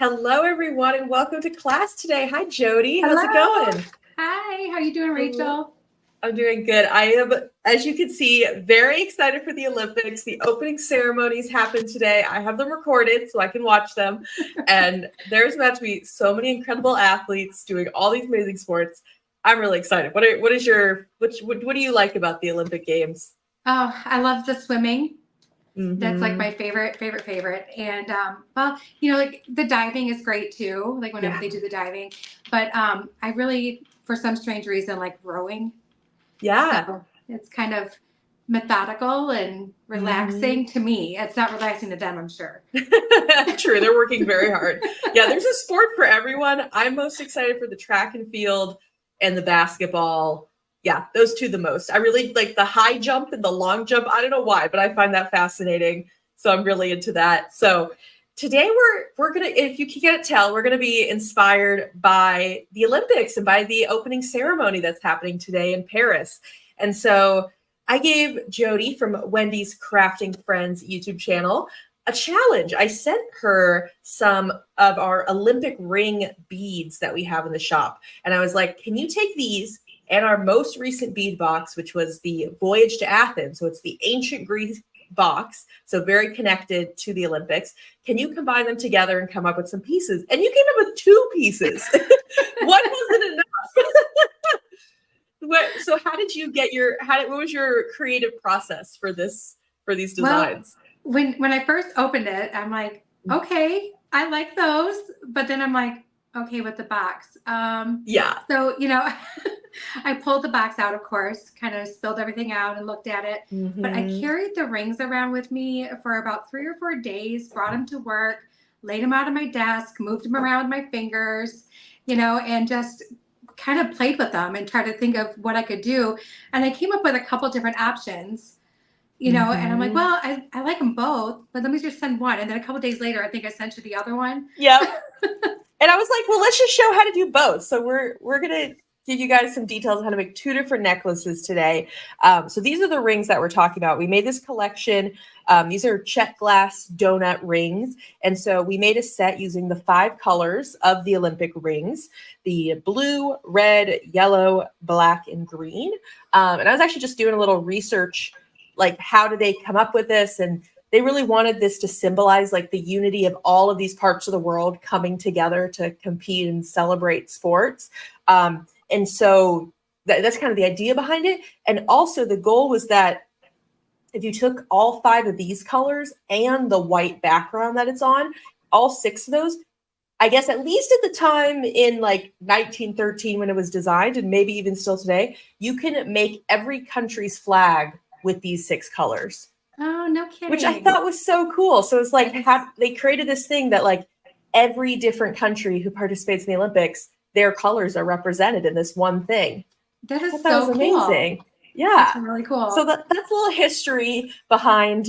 Hello, everyone, and welcome to class today. Hi, Jody. Hello. How's it going? Hi, how are you doing, Rachel? I'm doing good. I am, as you can see, very excited for the Olympics. The opening ceremonies happen today. I have them recorded so I can watch them. And there's about to be so many incredible athletes doing all these amazing sports. I'm really excited. What do you like about the Olympic Games? Oh, I love the swimming. That's like my favorite. And well, like the diving is great too. Like whenever they do the diving, but I really, for some strange reason, like rowing. Yeah. So it's kind of methodical and relaxing to me. It's not relaxing to them, I'm sure. True, they're working very hard. Yeah, there's a sport for everyone. I'm most excited for the track and field and the basketball. Yeah, those two the most. I really like the high jump and the long jump. I don't know why, but I find that fascinating. So I'm really into that. So today we're gonna, if you can't tell, we're gonna be inspired by the Olympics and by the opening ceremony that's happening today in Paris. And so I gave Jody from Wendy's Crafting Friends YouTube channel a challenge. I sent her some of our Olympic ring beads that we have in the shop. And I was like, can you take these and our most recent bead box, which was the Voyage to Athens. So it's the ancient Greek box. So very connected to the Olympics. Can you combine them together and come up with some pieces? And you came up with 2 pieces. One wasn't enough. So how did you get what was your creative process for these designs? Well, when I first opened it, I'm like, okay, I like those. But then I'm like, okay, with the box. Yeah. So, I pulled the box out, of course, kind of spilled everything out and looked at it. But I carried the rings around with me for about 3 or 4 days, brought them to work, laid them out on my desk, moved them around with my fingers, and just kind of played with them and tried to think of what I could do. And I came up with a couple different options, and I'm like, well, I like them both, but let me just send one. And then a couple days later, I think I sent you the other one. Yeah. And I was like, well, let's just show how to do both. So we're going to give you guys some details on how to make 2 different necklaces today. So these are the rings that we're talking about. We made this collection. These are Czech glass donut rings. And so we made a set using the 5 colors of the Olympic rings, the blue, red, yellow, black, and green. And I was actually just doing a little research, like how did they come up with this? And they really wanted this to symbolize like the unity of all of these parts of the world coming together to compete and celebrate sports. And so that's kind of the idea behind it. And also the goal was that if you took all 5 of these colors and the white background that it's on, all 6 of those, I guess at least at the time in like 1913 when it was designed, and maybe even still today, you can make every country's flag with these 6 colors. Oh, no kidding. Which I thought was so cool. So it's like they created this thing that like every different country who participates in the Olympics, their colors are represented in this one thing. That is that was amazing. Cool. Yeah. That's really cool. So that's a little history behind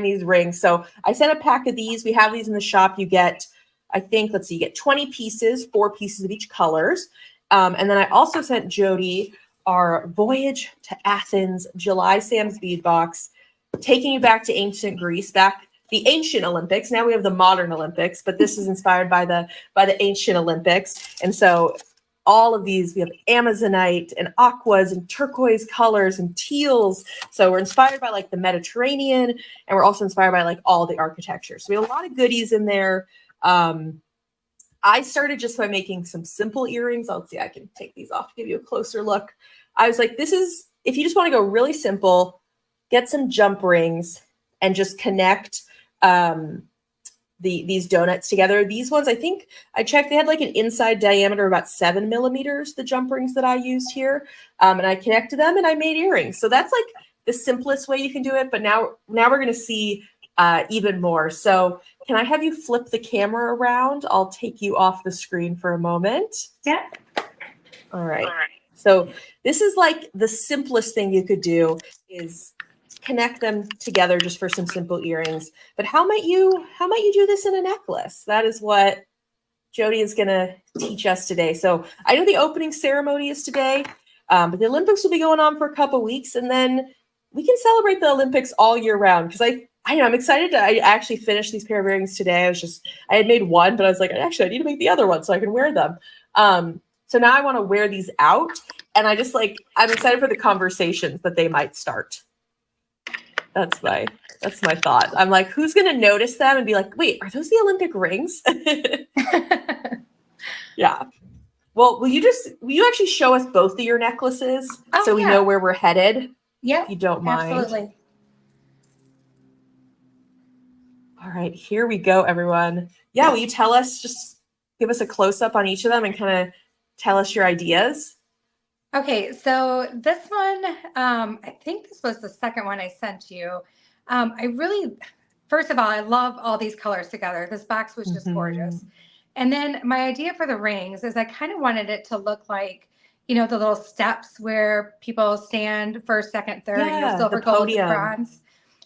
these rings. So I sent a pack of these. We have these in the shop. You get, I think, you get 20 pieces, 4 pieces of each colors. And then I also sent Jody our Voyage to Athens July Sam's bead box, taking you back to ancient Greece, the ancient Olympics. Now we have the modern Olympics, but this is inspired by the ancient Olympics. And so all of these, we have Amazonite and aquas and turquoise colors and teals. So we're inspired by like the Mediterranean, and we're also inspired by like all the architecture. So we have a lot of goodies in there. I started just by making some simple earrings. Let's see, I can take these off to give you a closer look. I was like, if you just want to go really simple, get some jump rings and just connect these donuts together. These ones, I think I checked, they had like an inside diameter of about 7 millimeters, the jump rings that I used here. And I connected them and I made earrings. So that's like the simplest way you can do it. But now we're going to see even more. So can I have you flip the camera around? I'll take you off the screen for a moment. Yeah. All right. So this is like the simplest thing you could do is connect them together just for some simple earrings. But how might you do this in a necklace? That is what Jody is going to teach us today. So I know the opening ceremony is today, but the Olympics will be going on for a couple weeks, and then we can celebrate the Olympics all year round, because I'm excited I actually finished these pair of earrings today. I had made one, but I was like, actually, I need to make the other one so I can wear them. So now I want to wear these out, and I'm excited for the conversations that they might start. That's my thought. I'm like, who's going to notice them and be like, wait, are those the Olympic rings? Yeah. Well, will you actually show us both of your necklaces so we know where we're headed? Yeah. If you don't mind. Absolutely. All right, here we go, everyone. Yeah, will you tell us, just give us a close-up on each of them and kind of tell us your ideas? Okay, so this one, I think this was the second one I sent you. First of all, I love all these colors together. This box was just gorgeous. And then my idea for the rings is I kind of wanted it to look like, the little steps where people stand first, second, third, silver, gold, bronze.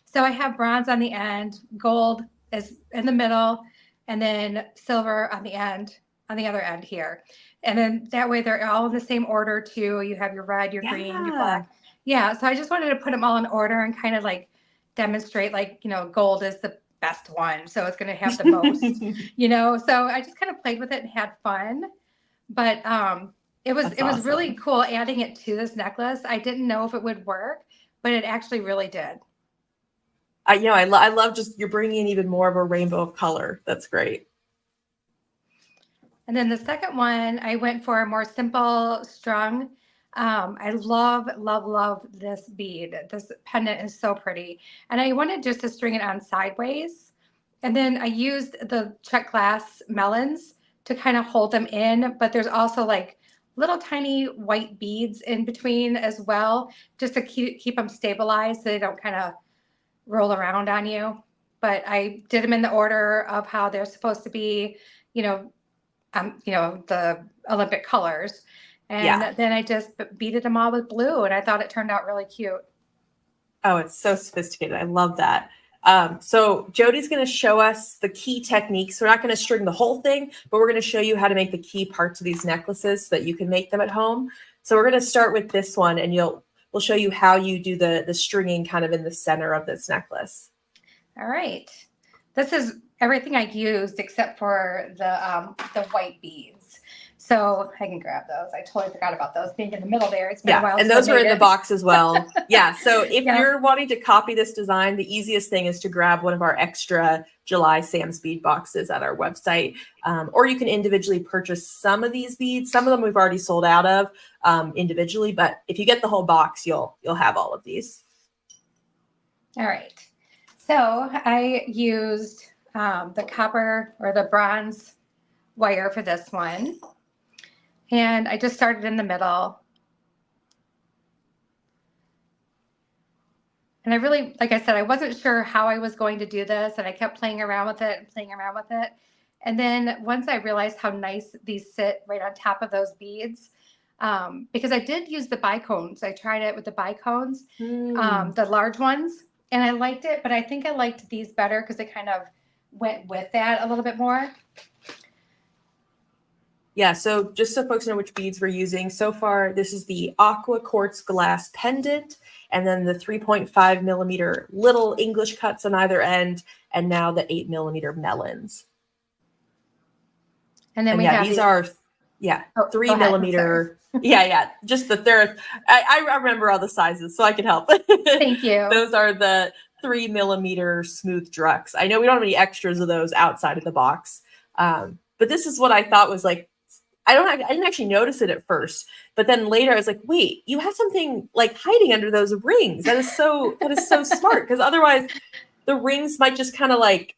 So I have bronze on the end, gold is in the middle, and then silver on the end, on the other end here. And then that way they're all in the same order too. You have your red, your green, your black. Yeah. So I just wanted to put them all in order and kind of like demonstrate gold is the best one. So it's going to have the most, so I just kind of played with it and had fun. But it was really cool adding it to this necklace. I didn't know if it would work, but it actually really did. I love just you're bringing in even more of a rainbow of color. That's great. And then the second one, I went for a more simple strung. I love, love, love this bead. This pendant is so pretty. And I wanted just to string it on sideways. And then I used the Czech glass melons to kind of hold them in. But there's also like little tiny white beads in between as well, just to keep them stabilized so they don't kind of roll around on you. But I did them in the order of how they're supposed to be, the Olympic colors. And then I just beaded them all with blue, and I thought it turned out really cute. Oh, it's so sophisticated. I love that. So Jody's going to show us the key techniques. We're not going to string the whole thing, but we're going to show you how to make the key parts of these necklaces so that you can make them at home. So we're going to start with this one, and we'll show you how you do the stringing kind of in the center of this necklace. All right. This is everything I used except for the white beads. So I can grab those. I totally forgot about those being in the middle there. It's been a while. And those were in the box as well. Yeah. So if you're wanting to copy this design, the easiest thing is to grab one of our extra July Sam's bead boxes at our website. Or you can individually purchase some of these beads. Some of them we've already sold out of individually, but if you get the whole box, you'll have all of these. All right. So I used the copper or the bronze wire for this one. And I just started in the middle. And I really, like I said, I wasn't sure how I was going to do this. And I kept playing around with it and playing around with it. And then once I realized how nice these sit right on top of those beads, because I did use the bicones. I tried it with the bicones, the large ones, and I liked it. But I think I liked these better because they kind of went with that a little bit more. Yeah, so just so folks know which beads we're using, so far this is the aqua quartz glass pendant, and then the 3.5 millimeter little English cuts on either end, and now the 8 millimeter melons. And then we have these are 3 millimeter. Just the third. I remember all the sizes, so I can help. Thank you. Those are the 3 millimeter smooth drucks. I know we don't have any extras of those outside of the box, but this is what I thought was like. I didn't actually notice it at first, but then later I was like, wait, you have something like hiding under those rings. That is so smart, because otherwise the rings might just kind of like,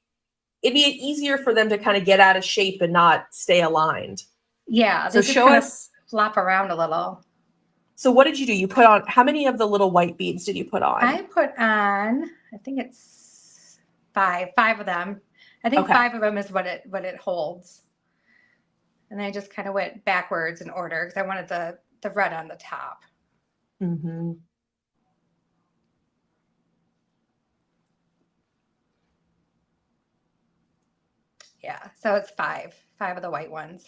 it'd be easier for them to kind of get out of shape and not stay aligned. Yeah. So show us, flop around a little. So what did you do? You put on, how many of the little white beads did you put on? I put on, I think it's five of them. I think 5 of them is what it holds. And I just kind of went backwards in order because I wanted the red on the top. Mm-hmm. Yeah, so it's 5 of the white ones.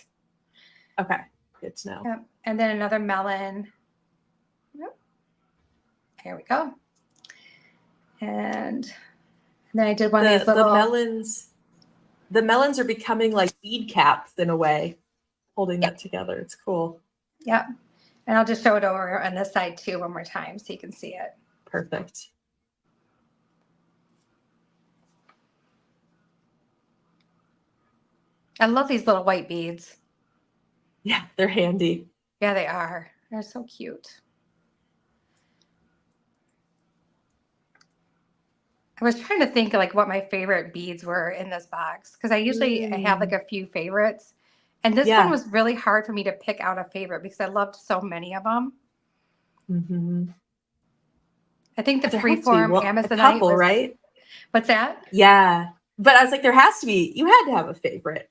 Okay, good to know. Yep. And then another melon. Yep. Here we go. And then I did one of these little the melons are becoming like bead caps in a way, holding that together. It's cool. Yep. And I'll just show it over on this side too one more time so you can see it. Perfect. I love these little white beads. Yeah, they're handy. Yeah, they are. They're so cute. I was trying to think like what my favorite beads were in this box because I usually have like a few favorites. And this one was really hard for me to pick out a favorite because I loved so many of them. Mm-hmm. I think the freeform Amazonite a couple, right? What's that? Yeah. But I was like, there has to be, you had to have a favorite.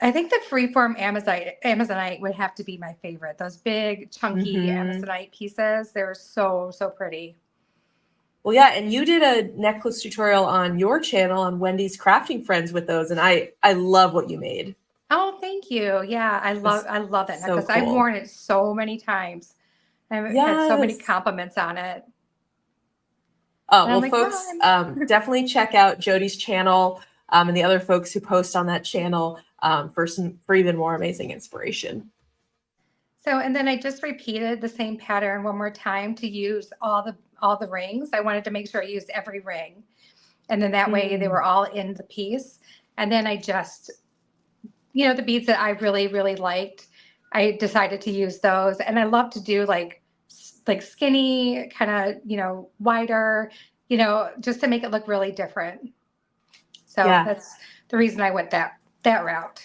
I think the freeform Amazonite would have to be my favorite. Those big, chunky Amazonite pieces. They're so, so pretty. Well, yeah, and you did a necklace tutorial on your channel on Wendy's Crafting Friends with those, and I love what you made. Oh, thank you. Yeah, I love that necklace. Cool. I've worn it so many times. I've had so many compliments on it. Oh, well, folks, definitely check out Jody's channel and the other folks who post on that channel for even more amazing inspiration. So, and then I just repeated the same pattern one more time to use all the rings. I wanted to make sure I used every ring. And then that way they were all in the piece. And then I just, the beads that I really, really liked, I decided to use those. And I love to do like skinny, kind of, wider, just to make it look really different. So that's the reason I went that route.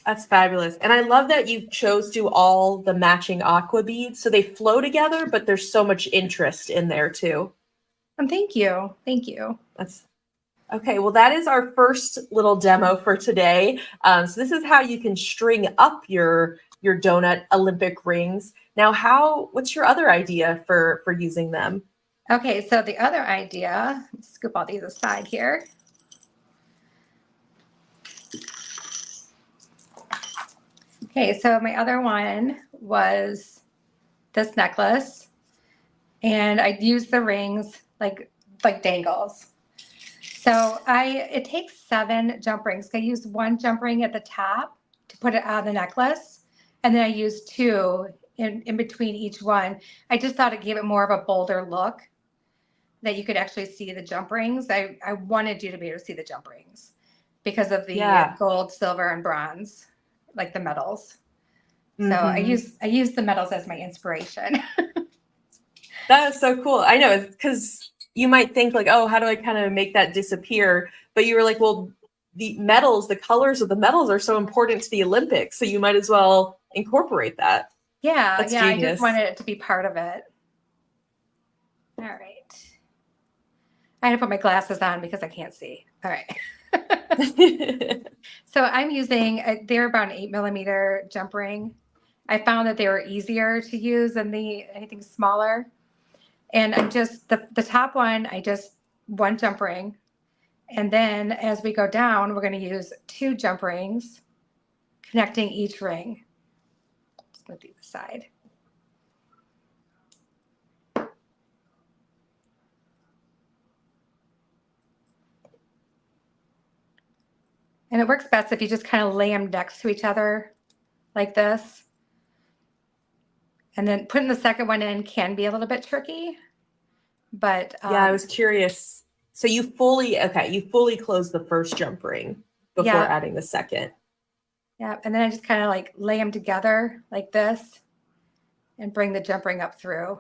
That's fabulous. And I love that you chose to do all the matching aqua beads. So they flow together, but there's so much interest in there too. And thank you. Thank you. That's okay. Well, that is our first little demo for today. So this is how you can string up your donut Olympic rings. Now, what's your other idea for using them? Okay, so the other idea, let's scoop all these aside here. Okay, so my other one was this necklace, and I used the rings like dangles. So it takes 7 jump rings. I used 1 jump ring at the top to put it on the necklace, and then I used 2 in between each one. I just thought it gave it more of a bolder look, that you could actually see the jump rings. I wanted you to be able to see the jump rings because of the gold, silver, and bronze, like the medals. So I use the medals as my inspiration. That is so cool. I know, because you might think like, oh, how do I kind of make that disappear? But you were like, well, the medals, the colors of the medals are so important to the Olympics, so you might as well incorporate that. Yeah, that's genius. I just wanted it to be part of it. All right. I had to put my glasses on because I can't see. All right. So I'm using, they're about an 8mm jump ring. I found that they were easier to use than anything smaller. And I'm just, the top one, I just 1 jump ring. And then as we go down, we're going to use 2 jump rings connecting each ring. Just move these aside. And it works best if you just kind of lay them next to each other like this. And then putting the second one in can be a little bit tricky, but yeah, I was curious. So you fully close the first jump ring before adding the second. Yeah, and then I just kind of like lay them together like this and bring the jump ring up through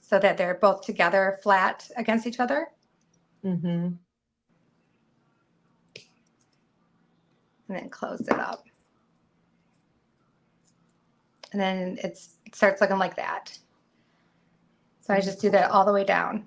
so that they're both together flat against each other. Mm-hmm. And then close it up. And then it starts looking like that. So I just do that all the way down.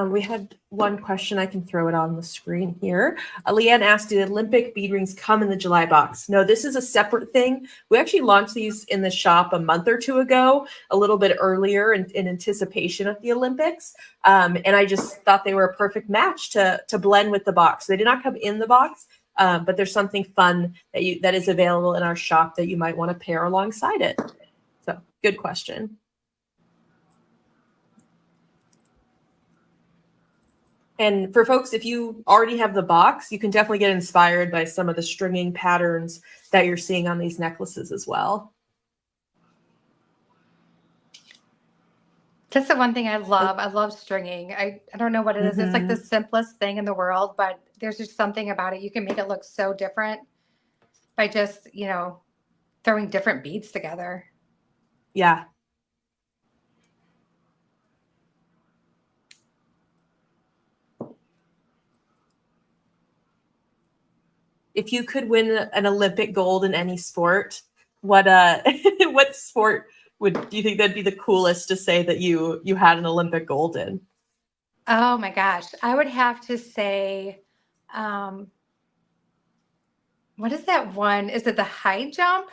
We had one question. I can throw it on the screen here. Leanne asked, did Olympic bead rings come in the July box? No, this is a separate thing. We actually launched these in the shop a month or 2 ago, a little bit earlier in anticipation of the Olympics. And I just thought they were a perfect match to blend with the box. They did not come in the box, but there's something fun that is available in our shop that you might want to pair alongside it. So good question. And for folks, if you already have the box, you can definitely get inspired by some of the stringing patterns that you're seeing on these necklaces as well. That's the one thing I love. I love stringing. I don't know what it is. It's like the simplest thing in the world, but there's just something about it. You can make it look so different by just, throwing different beads together. Yeah. If you could win an Olympic gold in any sport, what what sport do you think that'd be the coolest to say that you had an Olympic gold in? Oh my gosh. I would have to say, what is that one? Is it the high jump?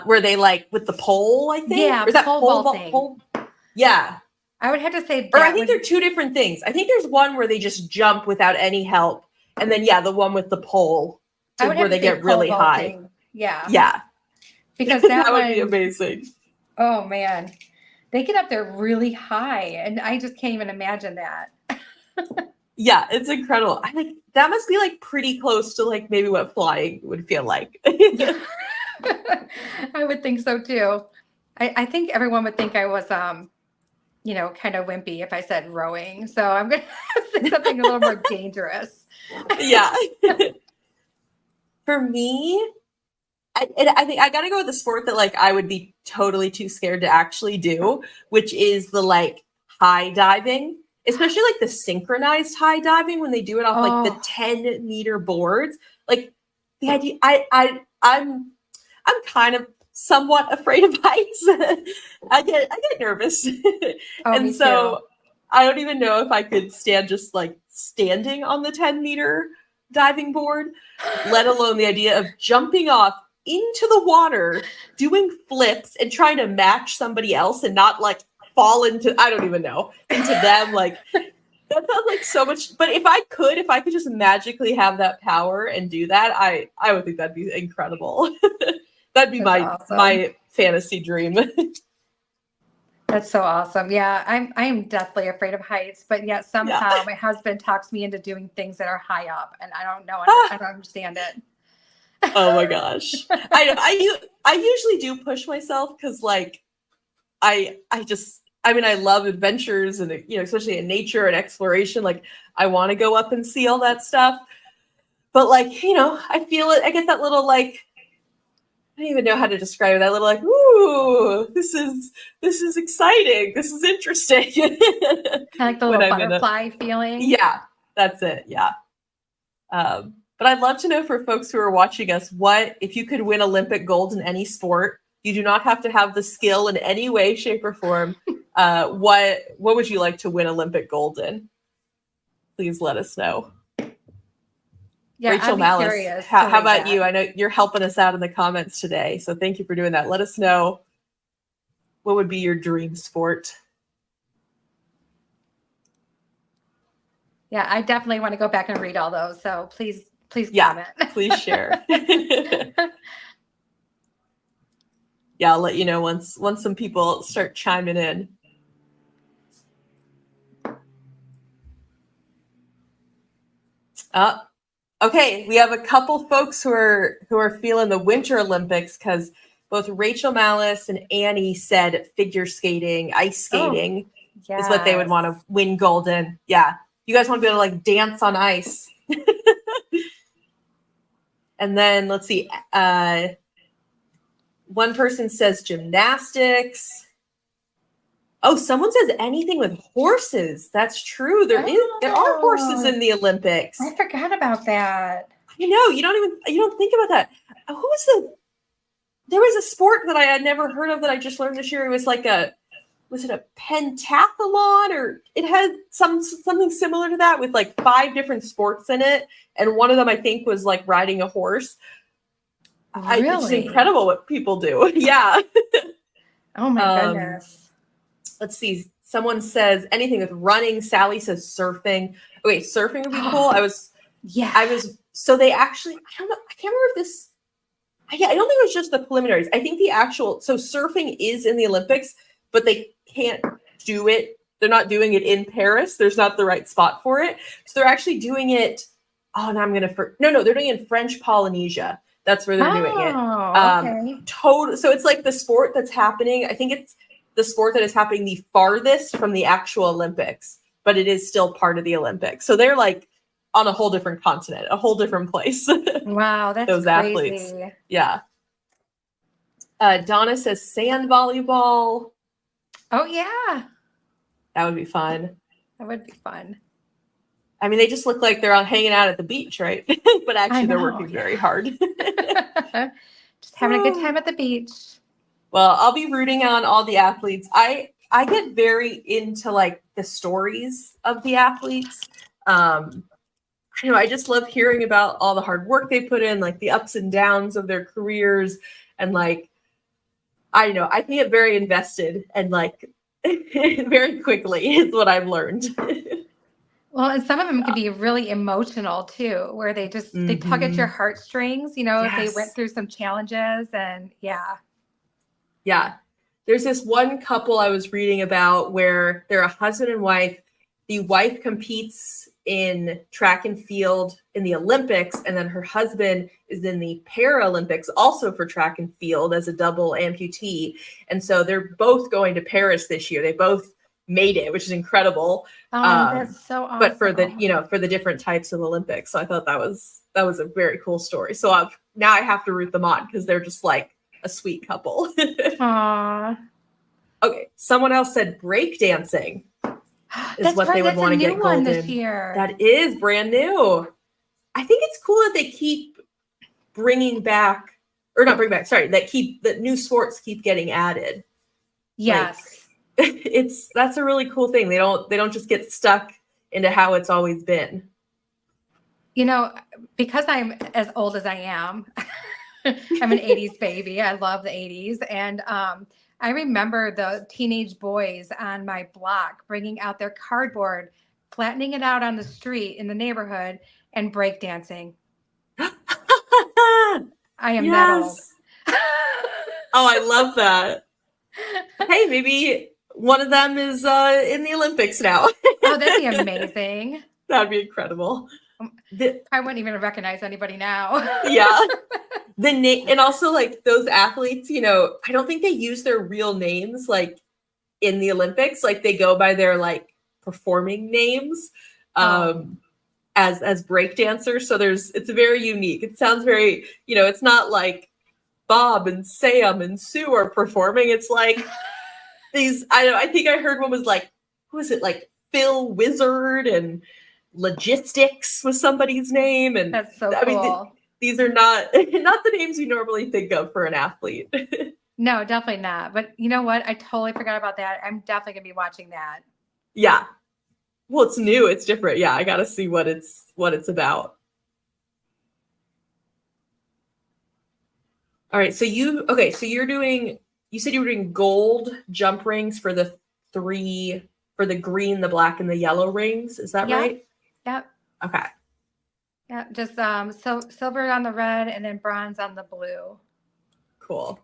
Where they like with the pole, I think? Yeah, or is that pole vaulting. Yeah. I would have to say Or I think they're two different things. I think there's one where they just jump without any help. And then, the one with the pole where they get really high. Yeah. Yeah. Because that would be amazing. Oh, man. They get up there really high, and I just can't even imagine that. Yeah, it's incredible. I think that must be like pretty close to like maybe what flying would feel like. I would think so too. I think everyone would think I was, kind of wimpy if I said rowing. So I'm going to say something a little more dangerous. Yeah. For me, I think I got to go with the sport that like I would be totally too scared to actually do, which is the like high diving, especially like the synchronized high diving when they do it off like the 10-meter boards. Like the idea, I'm kind of somewhat afraid of heights. I get nervous. And so I don't even know if I could stand just like standing on the 10-meter diving board, let alone the idea of jumping off into the water, doing flips and trying to match somebody else and not like fall into, I don't even know, into them. Like that sounds like so much. But if I could just magically have that power and do that, I would think that'd be incredible. That'd be my fantasy dream. That's so awesome. Yeah, I am deathly afraid of heights, but yet somehow my husband talks me into doing things that are high up, and I don't know. I don't understand it. Oh my gosh. I usually do push myself because like I love adventures and especially in nature and exploration. Like I want to go up and see all that stuff. But like, I feel it. I get that little like, I don't even know how to describe it. That little like, ooh, this is exciting. This is interesting. Kind of like the little butterfly feeling. Yeah, that's it. Yeah. But I'd love to know for folks who are watching us, what if you could win Olympic gold in any sport? You do not have to have the skill in any way, shape, or form. What would you like to win Olympic gold in? Please let us know. Yeah, Rachel Malice, how about you? I know you're helping us out in the comments today, so thank you for doing that. Let us know what would be your dream sport. Yeah, I definitely want to go back and read all those. So please comment. Please share. Yeah, I'll let you know once some people start chiming in. Okay, we have a couple folks who are feeling the Winter Olympics because both Rachel Malice and Annie said figure skating, ice skating is what they would want to win gold in. Yeah, you guys want to be able to like dance on ice. And then let's see. One person says gymnastics. Oh, someone says anything with horses. That's true. There are horses in the Olympics. I forgot about that. You don't think about that. There was a sport that I had never heard of that I just learned this year. It was like was it a pentathlon, or it had something similar to that with like 5 different sports in it. And one of them I think was like riding a horse. Really? It's incredible what people do. Yeah. Oh my goodness. Let's see. Someone says anything with running. Sally says surfing. Okay, surfing would be cool. So they actually, I don't know, I can't remember if this, I don't think it was just the preliminaries. I think so surfing is in the Olympics, but they can't do it. they're not doing it in Paris. There's not the right spot for it. So they're actually doing it. Oh, now I'm going to, no, they're doing it in French Polynesia. That's where they're doing it. Okay. So it's like the sport that's happening. I think it's the sport that is happening the farthest from the actual Olympics, but it is still part of the Olympics. So they're like on a whole different continent, a whole different place. Wow, that's those crazy. athletes. Yeah. Donna says sand volleyball. Oh, yeah. That would be fun. That would be fun. I mean, they just look like they're out hanging out at the beach, right? But actually, they're working very hard. Just having a good time at the beach. Well, I'll be rooting on all the athletes. I get very into like the stories of the athletes. I just love hearing about all the hard work they put in, like the ups and downs of their careers, and like I don't know, I can get very invested and like very quickly is what I've learned. Well, and some of them can be really emotional too, where they just they tug at your heartstrings, if they went through some challenges, and yeah. There's this one couple I was reading about where they're a husband and wife. The wife competes in track and field in the Olympics, and then her husband is in the Paralympics also for track and field as a double amputee. And so they're both going to Paris this year. They both made it, which is incredible. That's so awesome. But for the different types of Olympics. So I thought that was a very cool story. So now I have to root them on because they're just like a sweet couple. Aww. Okay. Someone else said breakdancing. That's what they would want to get gold in this year. That is brand new. I think it's cool that they keep that new sports keep getting added. Yes. That's a really cool thing. They don't just get stuck into how it's always been. Because I'm as old as I am, I'm an 80s baby. I love the 80s. And I remember the teenage boys on my block bringing out their cardboard, flattening it out on the street in the neighborhood, and breakdancing. I am that old. Oh, I love that. Hey, maybe one of them is in the Olympics now. Oh, that'd be amazing. That'd be incredible. I wouldn't even recognize anybody now. Yeah. And also like those athletes, I don't think they use their real names like in the Olympics. Like they go by their like performing names as break dancers. So it's very unique. It sounds very, it's not like Bob and Sam and Sue are performing. It's like these, I think I heard one was like, who is it? Like Phil Wizard and Logistics was somebody's name. And that's so cool. I mean, these are not the names you normally think of for an athlete. No, definitely not. But you know what? I totally forgot about that. I'm definitely gonna be watching that. Yeah. Well, it's new. It's different. Yeah, I got to see what it's about. All right. So you said you were doing gold jump rings for the green, the black, and the yellow rings. Is that right? Yep. Okay. Yeah, just silver on the red and then bronze on the blue. Cool.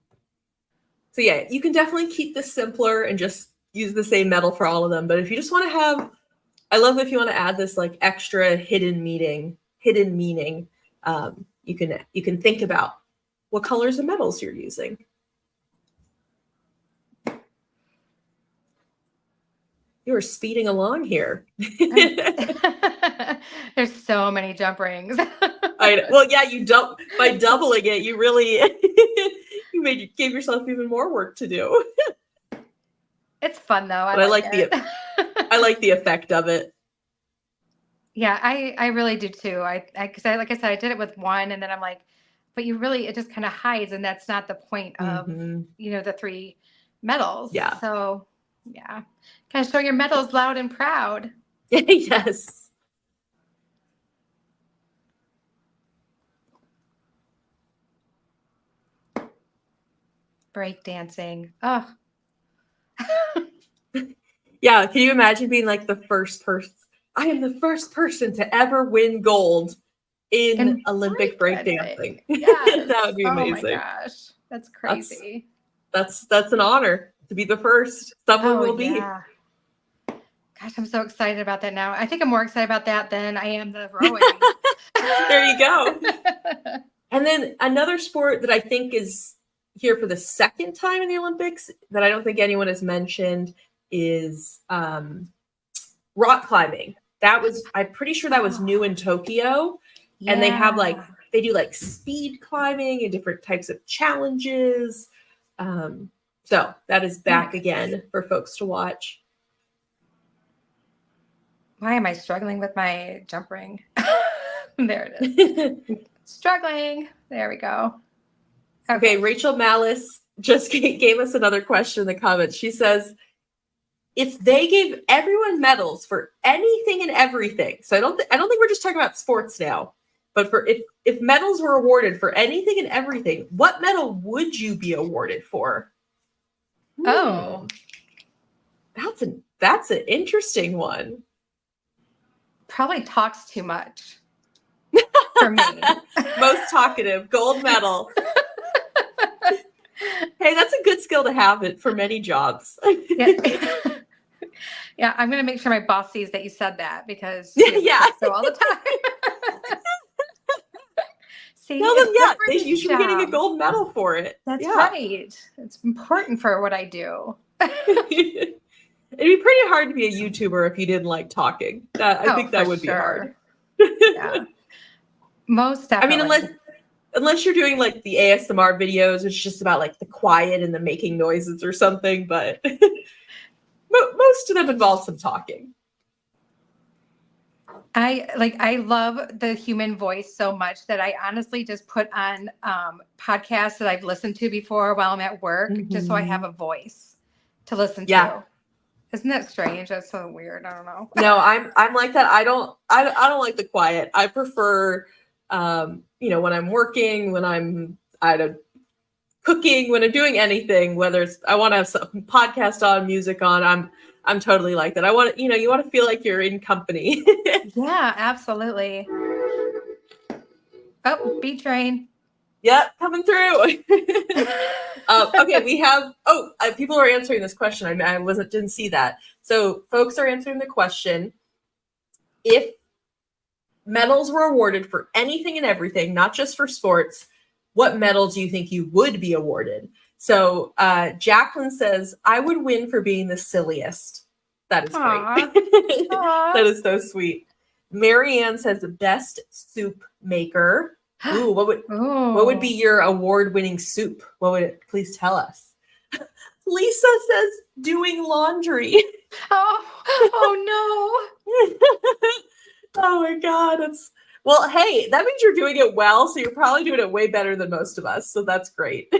So yeah, you can definitely keep this simpler and just use the same metal for all of them. But if you just want to I love if you want to add this like extra hidden meaning, you can think about what colors of metals you're using. You are speeding along here. There's so many jump rings. Well, yeah, by doubling it, you really gave yourself even more work to do. It's fun though. I like the effect of it. Yeah, I really do too. Because like I said, I did it with one, and then I'm like, but it just kind of hides, and that's not the point of the three metals. Yeah. So yeah, kind of show your metals loud and proud. Yes. Break dancing. Oh. Yeah, can you imagine being like the first person? I am the first person to ever win gold in Olympic breakdancing. Yes. That would be amazing. Oh my gosh, that's crazy. That's an honor to be the first. Someone will be. Gosh, I'm so excited about that now. I think I'm more excited about that than I am the rowing. There you go. And then another sport that I think is here for the second time in the Olympics that I don't think anyone has mentioned is rock climbing. I'm pretty sure that was new in Tokyo. Yeah. And they do like speed climbing and different types of challenges. So that is back again for folks to watch. Why am I struggling with my jump ring? There it is. Struggling. There we go. Okay, Rachel Malice just gave us another question in the comments. She says, if they gave everyone medals for anything and everything, so I don't think we're just talking about sports now, but for if medals were awarded for anything and everything, what medal would you be awarded for? Oh, that's an interesting one. Probably talks too much for me. Most talkative, gold medal. Hey, that's a good skill to have it for many jobs. Yeah, I'm going to make sure my boss sees that you said that because so all the time. See, you should be getting a gold medal for it. That's right. It's important for what I do. It'd be pretty hard to be a YouTuber if you didn't like talking. I think that would be hard. Yeah. Most definitely. I mean, unless you're doing like the ASMR videos, which is just about like the quiet and the making noises or something, but most of them involve some talking. I love the human voice so much that I honestly just put on podcasts that I've listened to before while I'm at work, just so I have a voice to listen to. Isn't that strange? That's so weird. I don't know. No, I'm like that. I don't like the quiet. I prefer when I'm working, when I'm cooking, when I'm doing anything, whether it's I want to have some podcast on, music on, I'm totally like that. I want to, you want to feel like you're in company. Yeah, absolutely. Oh, beat train. Yep, coming through. Okay, we have. People are answering this question. I didn't see that. So, folks are answering the question: if medals were awarded for anything and everything, not just for sports, what medal do you think you would be awarded? So, Jacqueline says, "I would win for being the silliest." That is great. That is so sweet. Marianne says, "Best soup maker." Ooh, what would be your award-winning soup? What would it? Please tell us. Lisa says, "Doing laundry." Oh no. Oh my God. Well, hey, that means you're doing it well. So you're probably doing it way better than most of us. So that's great.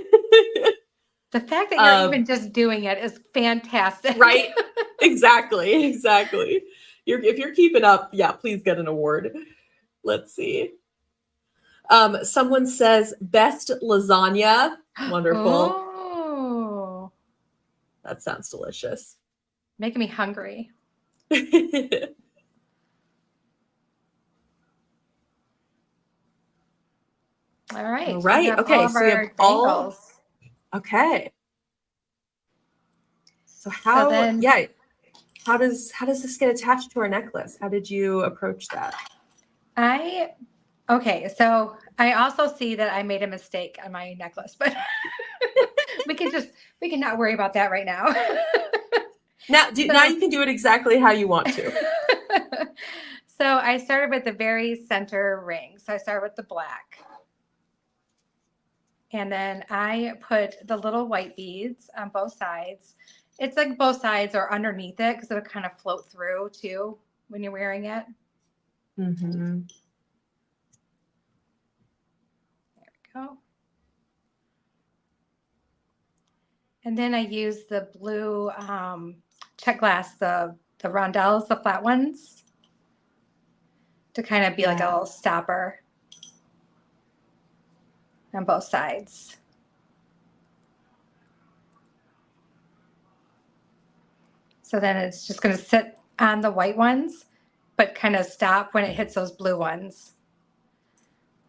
The fact that you're even just doing it is fantastic. Right? Exactly. If you're keeping up, please get an award. Let's see. Someone says best lasagna. Wonderful. Oh. That sounds delicious. Making me hungry. All right. Okay. So we have all. Okay. So how does this get attached to our necklace? How did you approach that? So I also see that I made a mistake on my necklace, but we can not worry about that right now. Now you can do it exactly how you want to. So I started with the very center ring. So I started with the black. And then I put the little white beads on both sides. It's like both sides are underneath it because it'll kind of float through too when you're wearing it. Mm-hmm. There we go. And then I use the blue check glass, the rondelles, the flat ones, to kind of be like a little stopper on both sides. So then it's just going to sit on the white ones, but kind of stop when it hits those blue ones.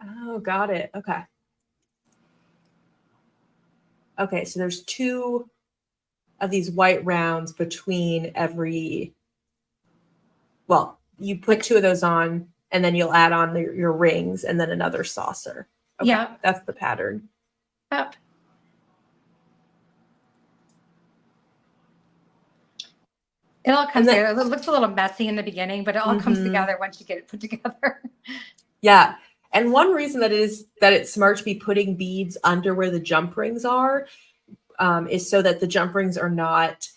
Oh, got it. Okay. Okay, so there's 2 of these white rounds between every well, you put 2 of those on, and then you'll add on your rings and then another saucer. Okay, yeah, that's the pattern. Yep. It all comes together. It looks a little messy in the beginning, but it all comes together once you get it put together. Yeah. And one reason that it's smart to be putting beads under where the jump rings are is so that the jump rings are not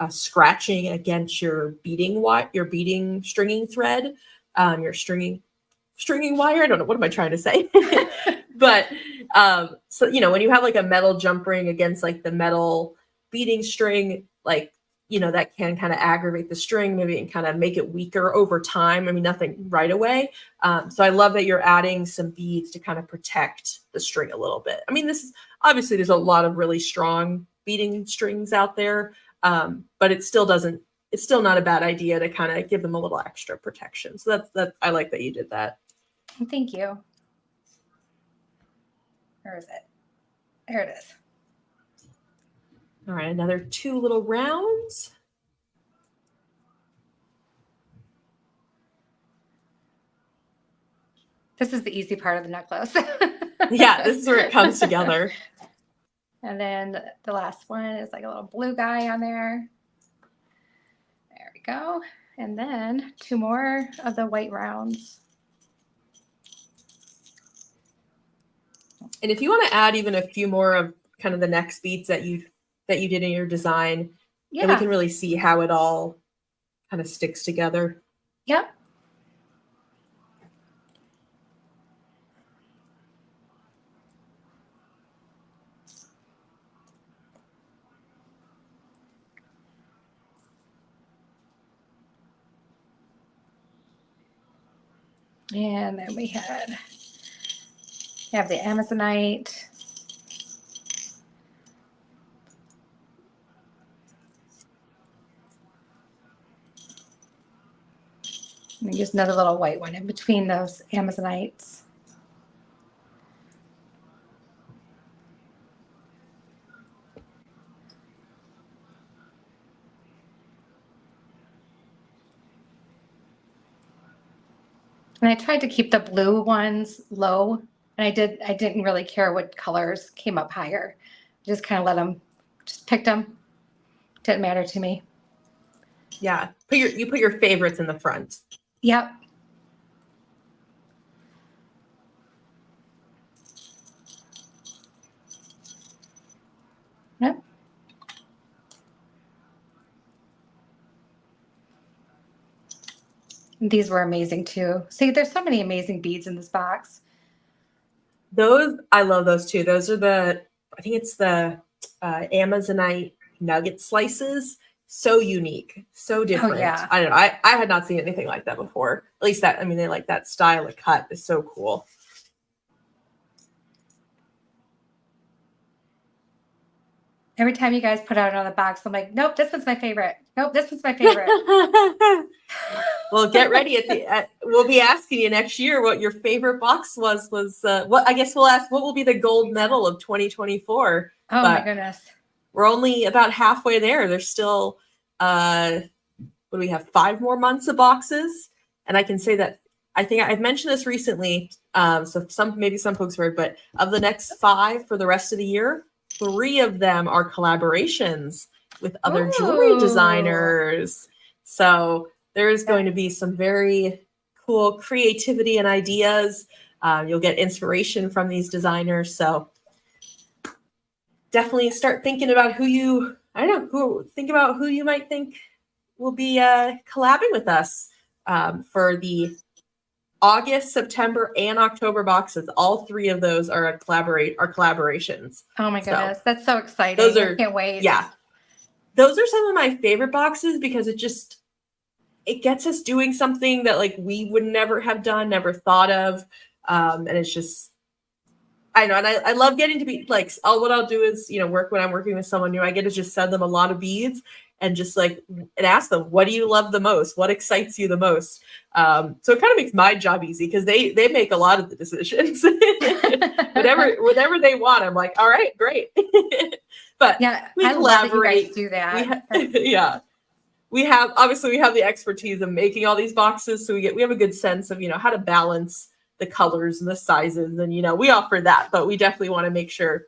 scratching against your beading stringing thread, your stringing wire. I don't know. What am I trying to say? But so, you know, when you have like a metal jump ring against like the metal beading string, like, you know, that can kind of aggravate the string, maybe, and kind of make it weaker over time. I mean, nothing right away. So I love that you're adding some beads to kind of protect the string a little bit. I mean, this is obviously, there's a lot of really strong beading strings out there, but it's still not a bad idea to kind of give them a little extra protection. So that's I like that you did that. Thank you. Where is it? There it is. All right, another 2 little rounds. This is the easy part of the necklace. Yeah, this is where it comes together. And then the last one is like a little blue guy on there. There we go. And then 2 more of the white rounds. And if you want to add even a few more of kind of the next beads that you did in your design, then we can really see how it all kind of sticks together. Yep. And then we have the Amazonite. And just another little white one in between those Amazonites. And I tried to keep the blue ones low, and I didn't really care what colors came up higher. Just kind of let them, just picked them. Didn't matter to me. Yeah, you put your favorites in the front. Yep. Yep. These were amazing too. See, there's so many amazing beads in this box. I love those too. Those are I think it's the Amazonite nugget slices. So unique, so different. Oh, yeah. I don't know. I had not seen anything like that before. At least they like that style of cut is so cool. Every time you guys put out another box, I'm like, nope, this one's my favorite. Nope, this one's my favorite. Well, get ready we'll be asking you next year what your favorite box was. What I guess we'll ask what will be the gold medal of 2024. Oh my goodness. We're only about halfway there. There's still what do we have? 5 more months of boxes. And I can say that I think I've mentioned this recently. So maybe some folks heard, but of the next 5 for the rest of the year, 3 of them are collaborations with other jewelry designers. So there is going to be some very cool creativity and ideas. You'll get inspiration from these designers. So definitely start thinking about who you might think will be collabing with us for the August, September, and October boxes. All 3 of those are collaborations. Oh my goodness, that's so exciting! I can't wait. Yeah, those are some of my favorite boxes because it gets us doing something that like we would never have done, never thought of, and it's just I know, and I love getting to be like what I'll do is when I'm working with someone new, I get to just send them a lot of beads and just and ask them, what do you love the most? What excites you the most? So it kind of makes my job easy because they make a lot of the decisions. whatever they want, I'm like, all right, great. But yeah, we I collaborate. love that you guys do that. Yeah. we have the expertise of making all these boxes, so we have a good sense of, how to balance the colors and the sizes, and we offer that, but we definitely want to make sure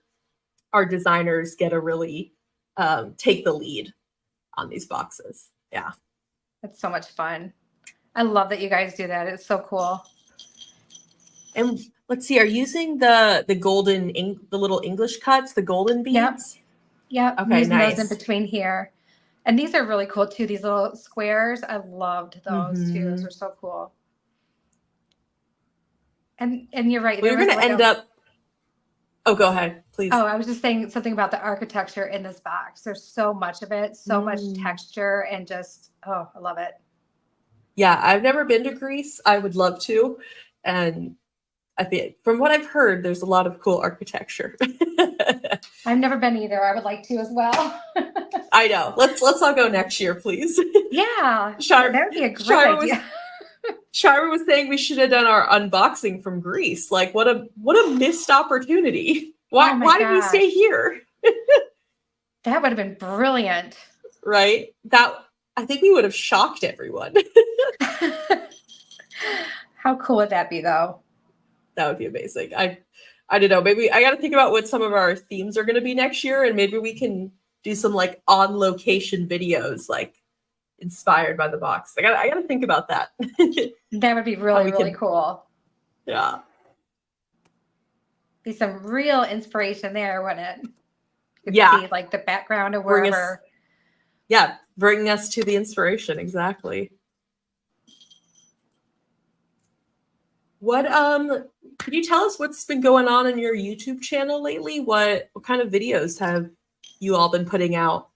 our designers get to really take the lead on these boxes. Yeah. It's so much fun. I love that you guys do that. It's so cool. And let's see, are you using the little English cuts, the golden beads? Yep. Okay, Using nice. those in between here. And these are really cool too. These little squares. I loved those too. Those are so cool. And you're right. We're going to end up. Oh, go ahead, please. Oh, I was just saying something about the architecture in this box. There's so much of it, so much texture, and just, I love it. Yeah, I've never been to Greece. I would love to. And I think from what I've heard, there's a lot of cool architecture. I've never been either. I would like to as well. I know. Let's all go next year, please. Yeah, that would be a great idea. Shira was saying we should have done our unboxing from Greece. Like, what a missed opportunity. Why did we stay here? That would have been brilliant. Right? I think we would have shocked everyone. How cool would that be, though? That would be amazing. I don't know. Maybe I got to think about what some of our themes are going to be next year, and maybe we can do some like on location videos, like inspired by the box. I got to think about that. That would be really cool. Yeah. Be some real inspiration there, wouldn't it? You could see like the background of wherever. Bringing us to the inspiration. Exactly. What could you tell us what's been going on in your YouTube channel lately? What kind of videos have you all been putting out?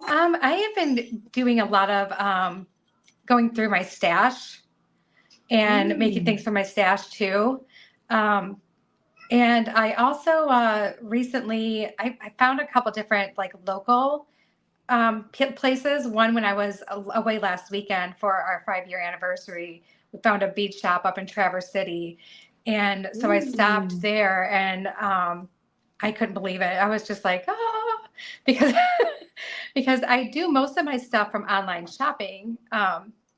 I have been doing a lot of going through my stash and making things for my stash too. And I also recently I found a couple different like local places. One when I was away last weekend for our 5-year anniversary, we found a bead shop up in Traverse City, and so I stopped there, and I couldn't believe it. I was just like, because I do most of my stuff from online shopping.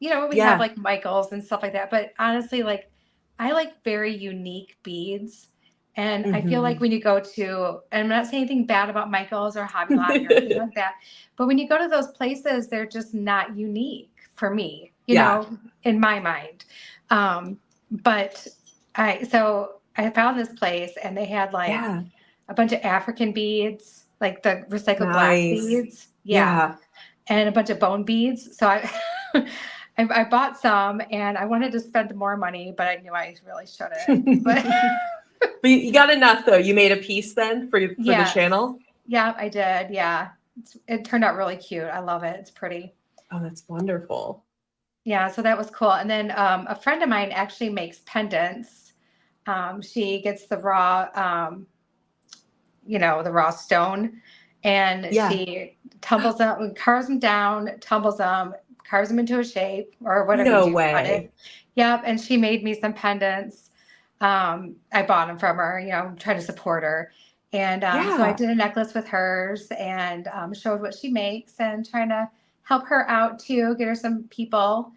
We have like Michael's and stuff like that, but honestly, like I like very unique beads. And I feel like when you go to, and I'm not saying anything bad about Michael's or Hobby Lobby or anything like that, but when you go to those places, they're just not unique for me, you know, in my mind. But I found this place, and they had like a bunch of African beads, like the recycled glass beads. Yeah. And a bunch of bone beads. So I bought some, and I wanted to spend more money, but I knew I really shouldn't. But you got enough though. You made a piece then for the channel? Yeah, I did. Yeah. It turned out really cute. I love it. It's pretty. Oh, that's wonderful. Yeah, so that was cool. And then a friend of mine actually makes pendants. She gets the raw, the raw stone, and she tumbles them, carves them down, tumbles them, carves them into a shape or whatever. No way. Yep. And she made me some pendants. I bought them from her, trying to support her. And so I did a necklace with hers and showed what she makes and trying to help her out too, get her some people.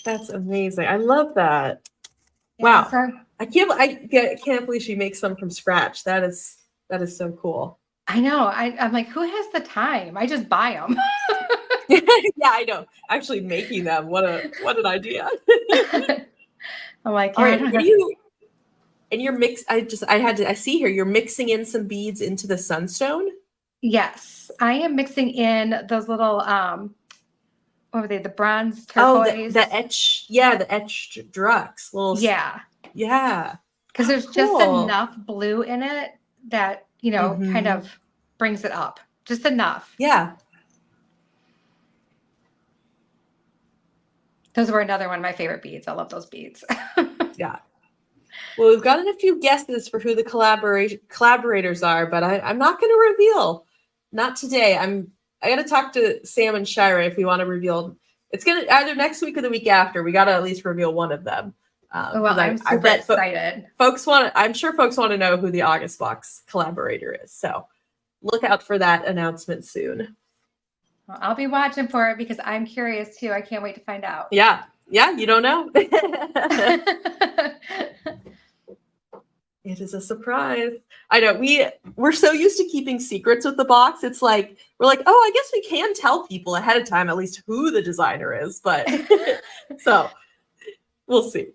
That's amazing. I love that. Yeah, wow. So, I can't believe she makes them from scratch. That is so cool. I know. I'm like, who has the time? I just buy them. Yeah, I know. Actually making them. What an idea. I'm like, all right. And you're I see here, you're mixing in some beads into the sunstone. Yes, I am mixing in those little, what were they? The bronze turquoise. The etched drux. Yeah. Because there's just enough blue in it that, kind of brings it up. Just enough. Yeah. Those were another one of my favorite beads. I love those beads. Yeah. Well, we've gotten a few guesses for who the collaborators are, but I'm not going to reveal. Not today. I got to talk to Sam and Shira if we want to reveal. It's going to either next week or the week after. We got to at least reveal one of them. Well, I'm super excited. I'm sure folks want to know who the August Box collaborator is. So look out for that announcement soon. Well, I'll be watching for it because I'm curious too. I can't wait to find out. Yeah. Yeah. You don't know. It is a surprise. I know we're so used to keeping secrets with the box. It's like we're like, oh, I guess we can tell people ahead of time at least who the designer is, but so we'll see.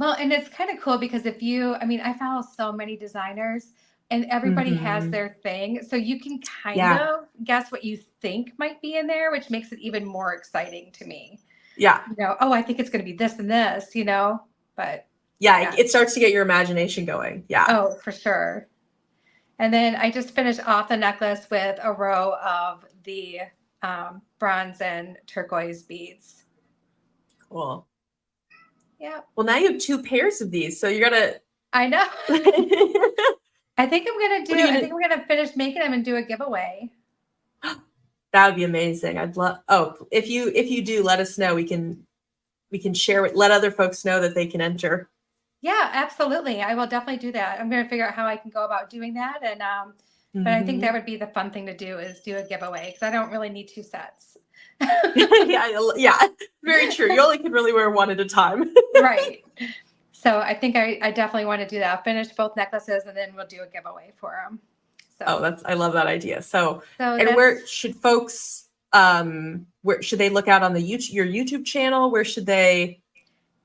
Well, and it's kind of cool because I follow so many designers and everybody has their thing. So you can kind of guess what you think might be in there, which makes it even more exciting to me. Yeah. Oh, I think it's going to be this and this, but yeah, it starts to get your imagination going. Yeah. Oh, for sure. And then I just finished off the necklace with a row of the bronze and turquoise beads. Cool. Yeah. Well, now you have 2 pairs of these, so you're gonna. I know. I think I'm gonna finish making them and do a giveaway. That would be amazing. I'd love. Oh, if you do, let us know. We can share it. Let other folks know that they can enter. Yeah, absolutely. I will definitely do that. I'm going to figure out how I can go about doing that. And, but I think that would be the fun thing to do is do a giveaway because I don't really need 2 sets. yeah. Very true. You only can really wear one at a time. Right. So I think I definitely want to do that. I'll finish both necklaces and then we'll do a giveaway for them. So. I love that idea. So and where should folks, where should they look out on your YouTube channel? Where should they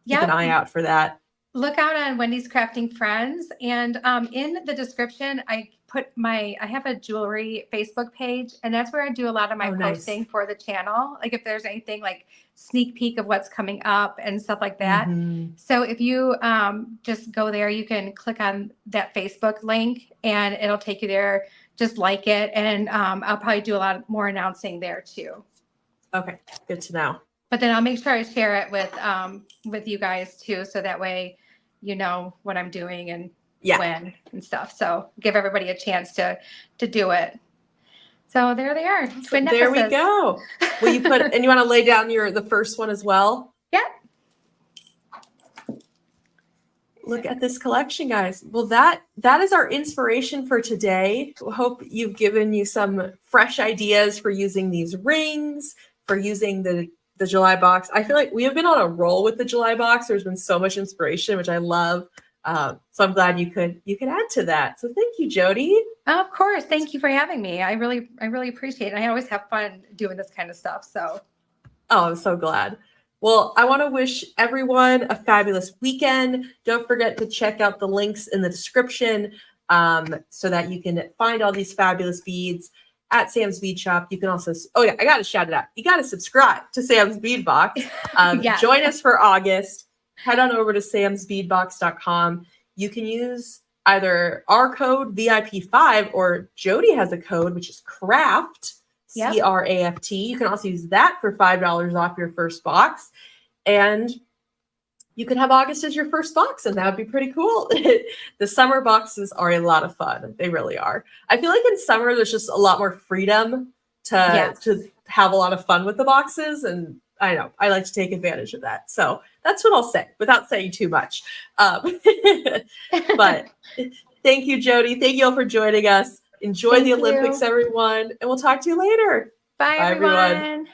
keep an eye out for that? Look out on Wendy's Crafting Friends. And in the description, I have a jewelry Facebook page, and that's where I do a lot of my posting for the channel. Like if there's anything like sneak peek of what's coming up and stuff like that. So if you just go there, you can click on that Facebook link and it'll take you there. Just like it. And I'll probably do a lot more announcing there too. Okay. Good to know. But then I'll make sure I share it with you guys too. So that way, you know what I'm doing and when and stuff. So give everybody a chance to do it. So there they are. Twin necklaces. There we go. Will you and you want to lay down the first one as well? Yeah. Look at this collection, guys. Well, that is our inspiration for today. I hope you've given you some fresh ideas for using these rings, for using the July box. I feel like we have been on a roll with the July box. There's been so much inspiration, which I love. So I'm glad you could add to that. So thank you, Jody. Of course. Thank you for having me. I really appreciate it. I always have fun doing this kind of stuff. So. Oh, I'm so glad. Well, I want to wish everyone a fabulous weekend. Don't forget to check out the links in the description so that you can find all these fabulous beads at Sam's Bead Shop. You can also, I got to shout it out. You got to subscribe to Sam's Bead Box. Join us for August. Head on over to samsbeadbox.com. You can use either our code VIP5 or Jody has a code, which is CRAFT, CRAFT. You can also use that for $5 off your first box. And you can have August as your first box, and that would be pretty cool. The summer boxes are a lot of fun. They really are. I feel like in summer, there's just a lot more freedom to have a lot of fun with the boxes. And I know I like to take advantage of that. So that's what I'll say without saying too much. But thank you, Jody. Thank you all for joining us. Enjoy the Olympics, everyone. And we'll talk to you later. Bye everyone.